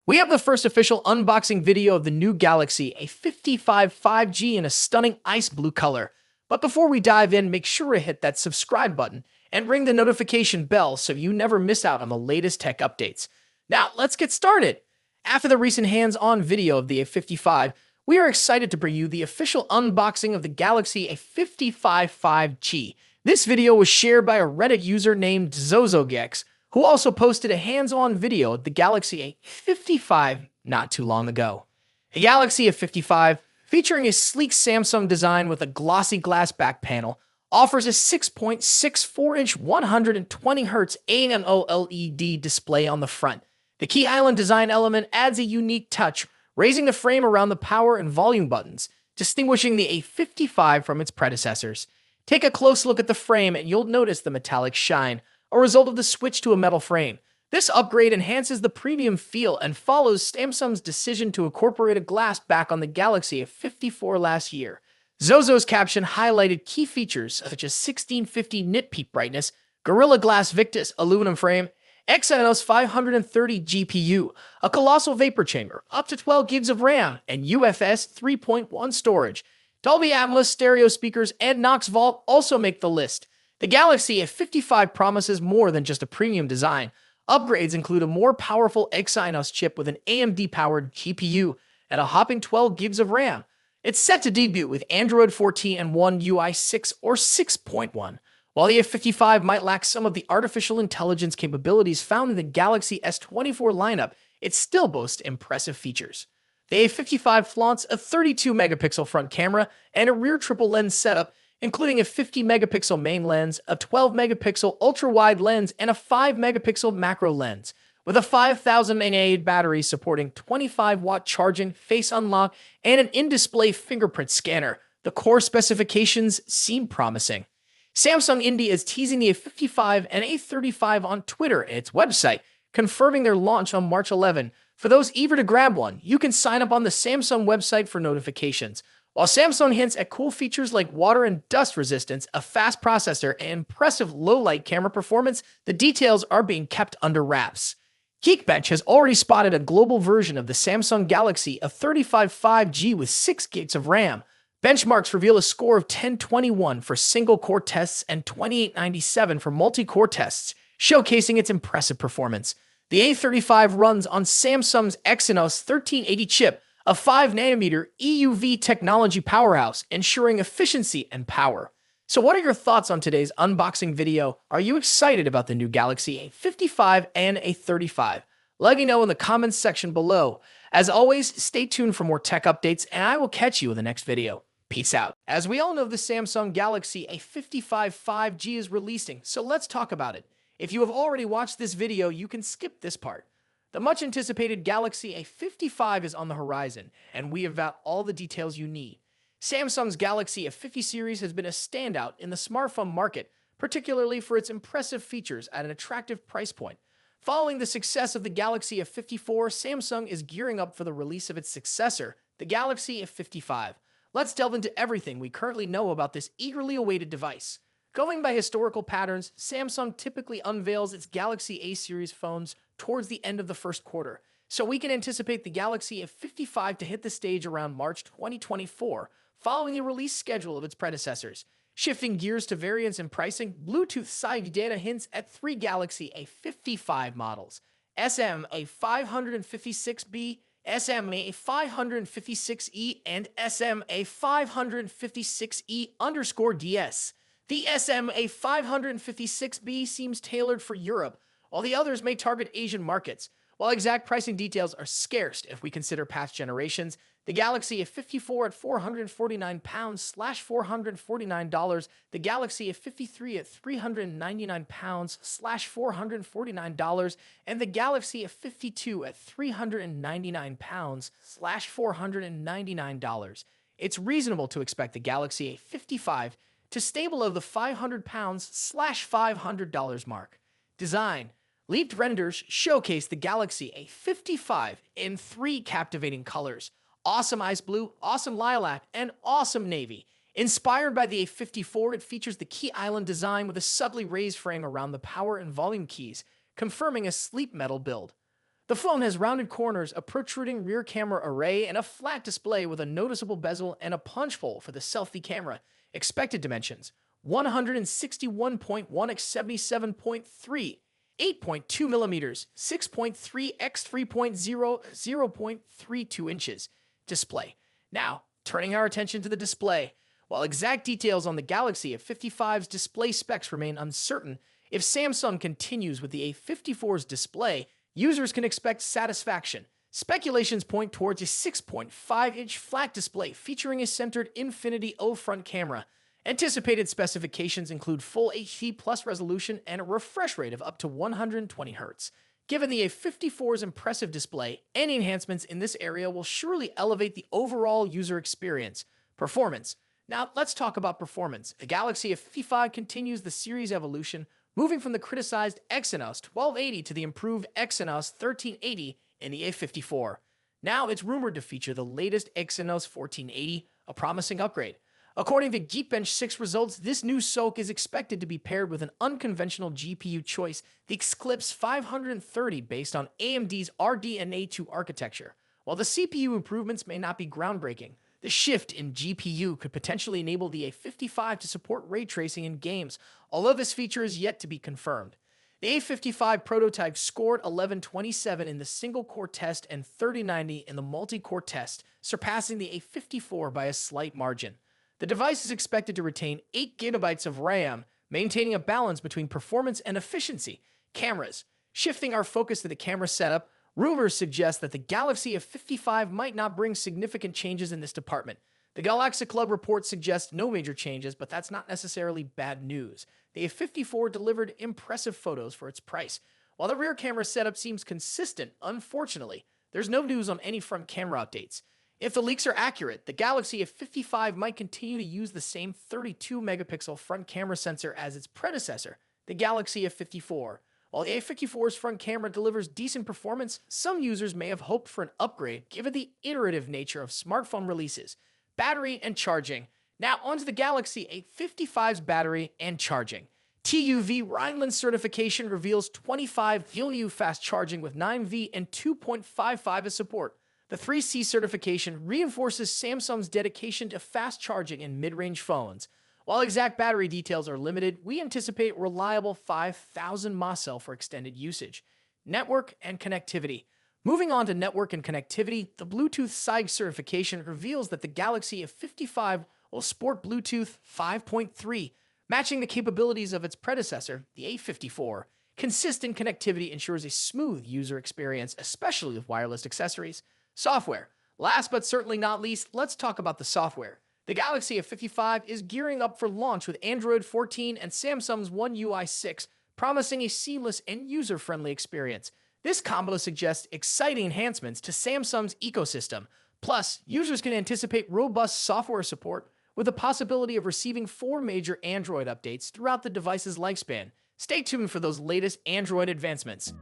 We have the first official unboxing video of the new Galaxy A55 5G in a stunning ice blue color. But before we dive in, make sure to hit that subscribe button and ring the notification bell so you never miss out on the latest tech updates. Now, let's get started. After the recent hands-on video of the A55, we are excited to bring you the official unboxing of the Galaxy A55 5G. This video was shared by a Reddit user named ZozoGex, who also posted a hands-on video of the Galaxy A55 not too long ago. The Galaxy A55, featuring a sleek Samsung design with a glossy glass back panel, offers a 6.64-inch 120Hz AMOLED display on the front. The key island design element adds a unique touch, raising the frame around the power and volume buttons, distinguishing the A55 from its predecessors. Take a close look at the frame and you'll notice the metallic shine, a result of the switch to a metal frame. This upgrade enhances the premium feel and follows Samsung's decision to incorporate a glass back on the Galaxy A54 last year. Zozo's caption highlighted key features such as 1650 nit peak brightness, Gorilla Glass Victus aluminum frame, Exynos 530 GPU, a colossal vapor chamber, up to 12 gigs of RAM, and UFS 3.1 storage. Dolby Atmos stereo speakers and Knox Vault also make the list. The Galaxy A55 promises more than just a premium design. Upgrades include a more powerful Exynos chip with an AMD-powered GPU and a hopping 12 gigs of RAM. It's set to debut with Android 14 and One UI 6 or 6.1. While the A55 might lack some of the artificial intelligence capabilities found in the Galaxy S24 lineup, it still boasts impressive features. The A55 flaunts a 32-megapixel front camera and a rear triple lens setup, including a 50-megapixel main lens, a 12-megapixel ultra-wide lens, and a 5-megapixel macro lens. With a 5,000 mAh battery supporting 25-watt charging, face unlock, and an in-display fingerprint scanner, the core specifications seem promising. Samsung India is teasing the A55 and A35 on Twitter and its website, confirming their launch on March 11. For those eager to grab one, you can sign up on the Samsung website for notifications. While Samsung hints at cool features like water and dust resistance, a fast processor, and impressive low-light camera performance, the details are being kept under wraps. Geekbench has already spotted a global version of the Samsung Galaxy A35 5G with 6 gigs of RAM. Benchmarks reveal a score of 1021 for single-core tests and 2897 for multi-core tests, showcasing its impressive performance. The A35 runs on Samsung's Exynos 1380 chip, a 5nm EUV technology powerhouse, ensuring efficiency and power. So what are your thoughts on today's unboxing video? Are you excited about the new Galaxy A55 and A35? Let me know in the comments section below. As always, stay tuned for more tech updates, and I will catch you in the next video. Peace out. As we all know, the Samsung Galaxy A55 5G is releasing, so let's talk about it. If you have already watched this video, you can skip this part. The much-anticipated Galaxy A55 is on the horizon, and we have got all the details you need. Samsung's Galaxy A50 series has been a standout in the smartphone market, particularly for its impressive features at an attractive price point. Following the success of the Galaxy A54, Samsung is gearing up for the release of its successor, the Galaxy A55. Let's delve into everything we currently know about this eagerly awaited device. Going by historical patterns, Samsung typically unveils its Galaxy A series phones towards the end of the first quarter, so we can anticipate the Galaxy A55 to hit the stage around March 2024, following the release schedule of its predecessors. Shifting gears to variants and pricing, Bluetooth side data hints at 3 Galaxy A55 models: SMA556B, SMA556E, and SMA556E_DS. The SMA556B seems tailored for Europe, while the others may target Asian markets. While exact pricing details are scarce if we consider past generations, the Galaxy A54 at £449/$449, the Galaxy A53 at £399/$449, and the Galaxy A52 at £399/$499. It's reasonable to expect the Galaxy A55 to stay below the £500/$500 mark. Design. Leaked renders showcase the Galaxy A55 in 3 captivating colors: awesome ice blue, awesome lilac, and awesome navy. Inspired by the A54, it features the key island design with a subtly raised frame around the power and volume keys, confirming a sleek metal build. The phone has rounded corners, a protruding rear camera array, and a flat display with a noticeable bezel and a punch hole for the selfie camera. Expected dimensions: 161.1 x 77.3, 8.2 millimeters, 6.3 x 3.0, 0.32 inches. Display. Now, turning our attention to the display. While exact details on the Galaxy A55's display specs remain uncertain, if Samsung continues with the A54's display, users can expect satisfaction. Speculations point towards a 6.5-inch flat display featuring a centered Infinity O front camera. Anticipated specifications include full HD plus resolution and a refresh rate of up to 120 Hz. Given the A54's impressive display, any enhancements in this area will surely elevate the overall user experience. Performance. Now, let's talk about performance. The Galaxy A55 continues the series evolution, moving from the criticized Exynos 1280 to the improved Exynos 1380 in the A54. Now, it's rumored to feature the latest Exynos 1480, a promising upgrade. According to Geekbench 6 results, this new SoC is expected to be paired with an unconventional GPU choice, the Eclipse 530, based on AMD's RDNA 2 architecture. While the CPU improvements may not be groundbreaking, the shift in GPU could potentially enable the A55 to support ray tracing in games, although this feature is yet to be confirmed. The A55 prototype scored 1127 in the single-core test and 3090 in the multi-core test, surpassing the A54 by a slight margin. The device is expected to retain 8 GB of RAM, maintaining a balance between performance and efficiency. Cameras. Shifting our focus to the camera setup, rumors suggest that the Galaxy A55 might not bring significant changes in this department. The Galaxy Club report suggests no major changes, but that's not necessarily bad news. The A54 delivered impressive photos for its price. While the rear camera setup seems consistent, unfortunately, there's no news on any front camera updates. If the leaks are accurate, the Galaxy A55 might continue to use the same 32-megapixel front camera sensor as its predecessor, the Galaxy A54. While the A54's front camera delivers decent performance, some users may have hoped for an upgrade given the iterative nature of smartphone releases. Battery and charging. Now onto the Galaxy A55's battery and charging. TÜV Rheinland certification reveals 25 VLU fast charging with 9V and 2.55 as support. The 3C certification reinforces Samsung's dedication to fast charging in mid-range phones. While exact battery details are limited, we anticipate reliable 5,000 mAh cell for extended usage. Network and connectivity. Moving on to network and connectivity, the Bluetooth SIG certification reveals that the Galaxy A55 will sport Bluetooth 5.3, matching the capabilities of its predecessor, the A54. Consistent connectivity ensures a smooth user experience, especially with wireless accessories. Software. Last but certainly not least, let's talk about the software. The Galaxy A55 is gearing up for launch with Android 14 and Samsung's One UI 6, promising a seamless and user-friendly experience. This combo suggests exciting enhancements to Samsung's ecosystem. Plus, users can anticipate robust software support with the possibility of receiving 4 major Android updates throughout the device's lifespan. Stay tuned for those latest Android advancements.